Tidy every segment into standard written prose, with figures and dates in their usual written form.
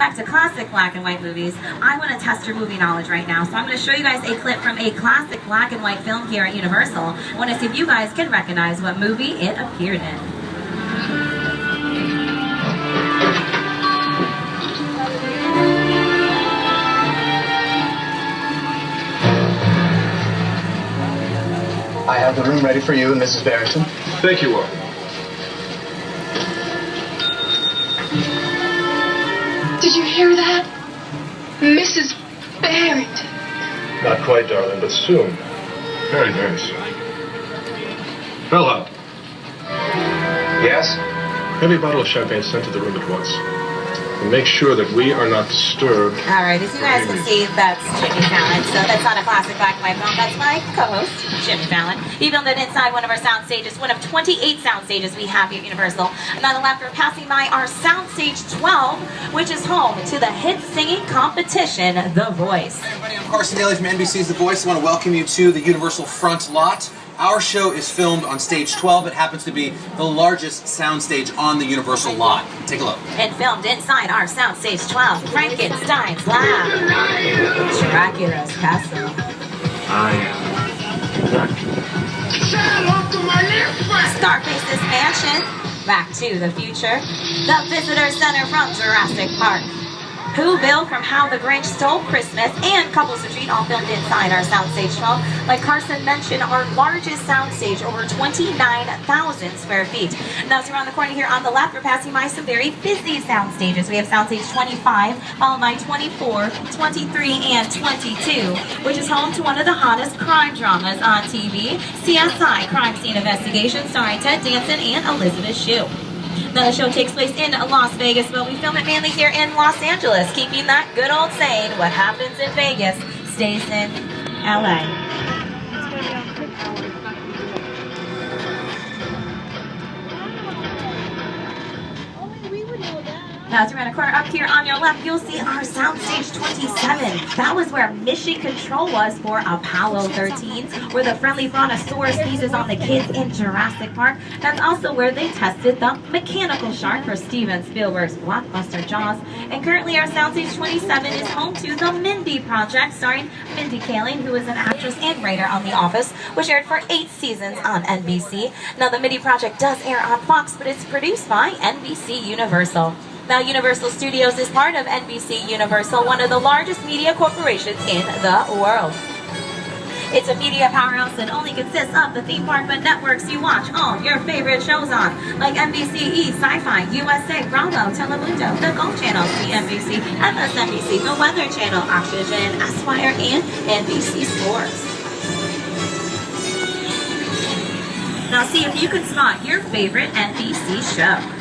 Back to classic black and white movies, I want to test your movie knowledge right now. So I'm going to show you guys a clip from a classic black and white film here at Universal. I want to see if you guys can recognize what movie it appeared in. I have the room ready for you, Mrs. Barrington. Thank you, Warren. Did you hear that? Mrs. Barrington. Not quite, darling, but soon. Very, very soon. Bellhop. Yes? Heavy bottle of champagne sent to the room at once. And make sure that we are not disturbed. All right, as you guys can see, that's Jimmy Fallon. So that's not a classic black and white film. That's my co-host, Jimmy Fallon. He filmed it inside one of our sound stages, one of 28 sound stages we have here at Universal. And on the left, we're passing by our Soundstage 12, which is home to the hit singing competition, The Voice. Hey everybody, I'm Carson Daly from NBC's The Voice. I want to welcome you to the Universal front lot. Our show is filmed on stage 12. It happens to be the largest soundstage on the Universal lot. Take a look. And filmed inside our Soundstage 12, Frankenstein's Lab, Dracula's Castle, Scarface's Mansion, Back to the Future, the Visitor Center from Jurassic Park, Whoville from How the Grinch Stole Christmas, and Couples Retreat, all filmed inside our Soundstage 12. Like Carson mentioned, our largest soundstage, over 29,000 square feet. Now, as we're around the corner here on the left, we're passing by some very busy sound stages. We have Soundstage 25, followed by 24, 23, and 22, which is home to one of the hottest crime dramas on TV, CSI, Crime Scene Investigation, starring Ted Danson and Elizabeth Shue. Now, the show takes place in Las Vegas, but we film it mainly here in Los Angeles, keeping that good old saying, what happens in Vegas stays in LA. Now, as we're around the corner up here on your left, you'll see our Soundstage 27. That was where mission control was for Apollo 13, where the friendly brontosaurus seizes on the kids in Jurassic Park. That's also where they tested the mechanical shark for Steven Spielberg's blockbuster Jaws. And currently, our Soundstage 27 is home to the Mindy Project, starring Mindy Kaling, who is an actress and writer on The Office, which aired for 8 seasons on NBC. Now, the Mindy Project does air on Fox, but it's produced by NBC Universal. Now, Universal Studios is part of NBC Universal, one of the largest media corporations in the world. It's a media powerhouse that only consists of the theme park but networks you watch all your favorite shows on, like NBC, Sci-Fi, USA, Bravo, Telemundo, the Golf Channel, CNBC, MSNBC, the Weather Channel, Oxygen, Esquire, and NBC Sports. Now, see if you can spot your favorite NBC show.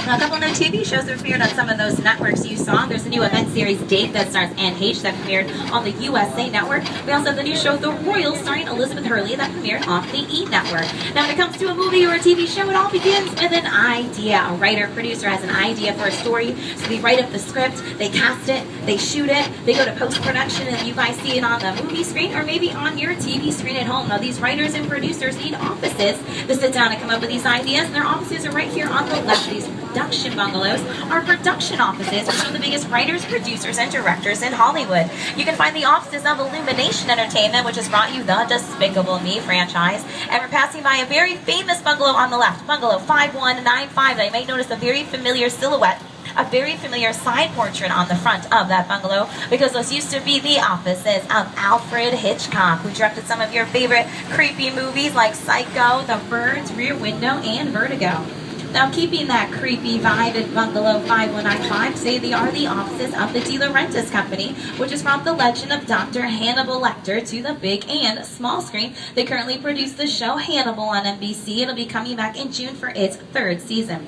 Now, a couple new TV shows that premiered on some of those networks you saw. There's a new event series, Date, that stars Anne Heche, that premiered on the USA Network. We also have the new show, The Royals, starring Elizabeth Hurley, that premiered on the E! Network. Now, when it comes to a movie or a TV show, it all begins with an idea. A writer-producer has an idea for a story, so they write up the script, they cast it, they shoot it, they go to post-production, and you guys see it on the movie screen or maybe on your TV screen at home. Now, these writers and producers need offices to sit down and come up with these ideas, and their offices are right here on the left. These production bungalows are production offices for some of the biggest writers, producers, and directors in Hollywood. You can find the offices of Illumination Entertainment, which has brought you the Despicable Me franchise. And we're passing by a very famous bungalow on the left, Bungalow 5195. Now, you may notice a very familiar silhouette, a very familiar side portrait on the front of that bungalow, because those used to be the offices of Alfred Hitchcock, who directed some of your favorite creepy movies like Psycho, The Birds, Rear Window, and Vertigo. Now, keeping that creepy vibe at Bungalow 5195, say they are the offices of the De Laurentiis Company, which has brought the legend of Dr. Hannibal Lecter to the big and small screen. They currently produce the show Hannibal on NBC. It'll be coming back in June for its 3rd season.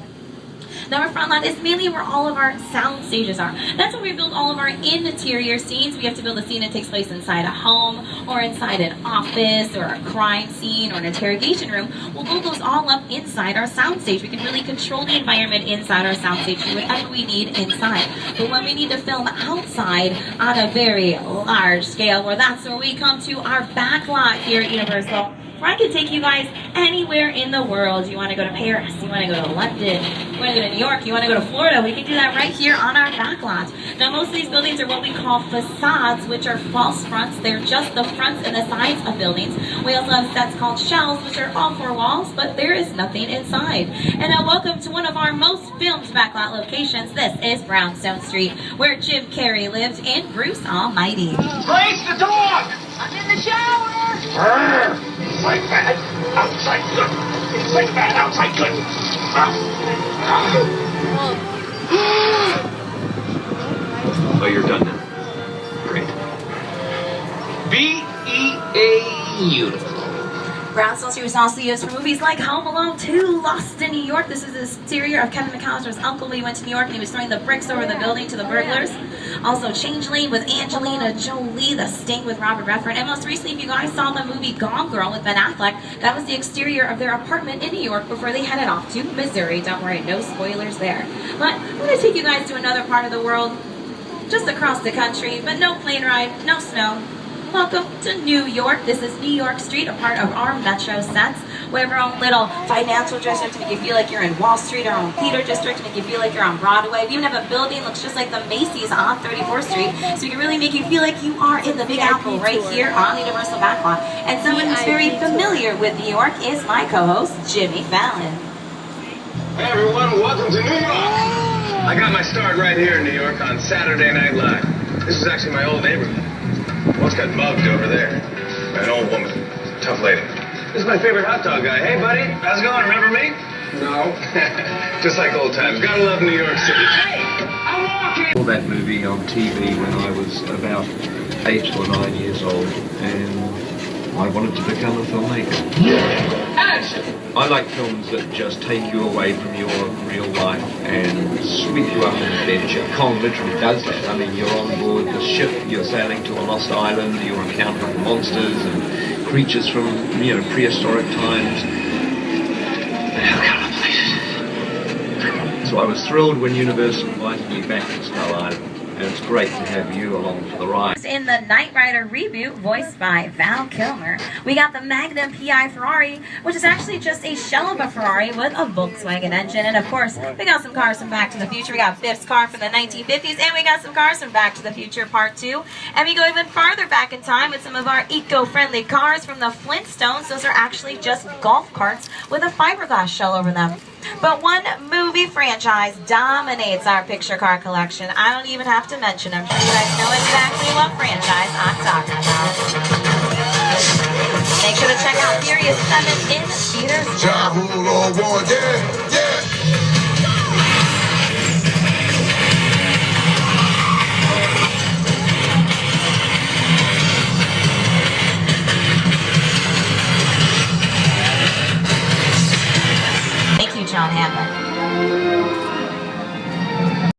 Now our front lot is mainly where all of our sound stages are. That's where we build all of our interior scenes. We have to build a scene that takes place inside a home or inside an office or a crime scene or an interrogation room. We'll build those all up inside our soundstage. We can really control the environment inside our soundstage, do whatever we need inside. But when we need to film outside on a very large scale, well, that's where we come to our back lot here at Universal, where I can take you guys anywhere in the world. You want to go to Paris, you want to go to London, you want to go to New York, you want to go to Florida, we can do that right here on our back lot. Now most of these buildings are what we call facades, which are false fronts. They're just the fronts and the sides of buildings. We also have sets called shells, which are all four walls, but there is nothing inside. And now welcome to one of our most filmed backlot locations. This is Brownstone Street, where Jim Carrey lived and Bruce Almighty. Place the dog! I'm in the shower! Inside bad, outside good. Inside bad, outside good. Oh, you're done now. Great. Beautiful. Brownstone Street was also used for movies like Home Alone 2, Lost in New York. This is the exterior of Kevin McAllister's uncle when he went to New York and he was throwing the bricks over the building to the burglars. Also Changeling with Angelina Jolie, The Sting with Robert Redford, and most recently, if you guys saw the movie Gone Girl with Ben Affleck, that was the exterior of their apartment in New York before they headed off to Missouri. Don't worry, no spoilers there. But I'm going to take you guys to another part of the world, just across the country, but no plane ride, no snow. Welcome to New York. This is New York Street, a part of our metro sets. We have our own little financial district to make you feel like you're in Wall Street, our own theater district to make you feel like you're on Broadway. We even have a building that looks just like the Macy's on 34th Street, so we can really make you feel like you are in the Big Apple right here on the Universal Backlot. And someone who's very familiar with New York is my co-host, Jimmy Fallon. Hey everyone, welcome to New York! I got my start right here in New York on Saturday Night Live. This is actually my old neighborhood. Once got mugged over there by an old woman, tough lady. This is my favorite hot dog guy. Hey buddy, how's it going? Remember me? No. Just like old times. Gotta love New York City. Hey, I'm walking! I saw that movie on TV when I was about 8 or 9 years old, and I wanted to become a filmmaker. Action! I like films that just take you away from your real life and sweep you up in adventure. Kong literally does that. I mean, you're on board the ship, you're sailing to a lost island, you're encountering monsters and creatures from, prehistoric times. So I was thrilled when Universal invited me back to Skull Island. And it's great to have you along for the ride. In the Knight Rider reboot, voiced by Val Kilmer, we got the Magnum PI Ferrari, which is actually just a shell of a Ferrari with a Volkswagen engine. And of course, we got some cars from Back to the Future. We got Biff's car from the 1950s, and we got some cars from Back to the Future Part 2. And we go even farther back in time with some of our eco-friendly cars from the Flintstones. Those are actually just golf carts with a fiberglass shell over them. But one movie franchise dominates our picture car collection. I don't even have to mention. I'm sure you guys know exactly what franchise I'm talking about. Make sure to check out Furious 7 in theaters now.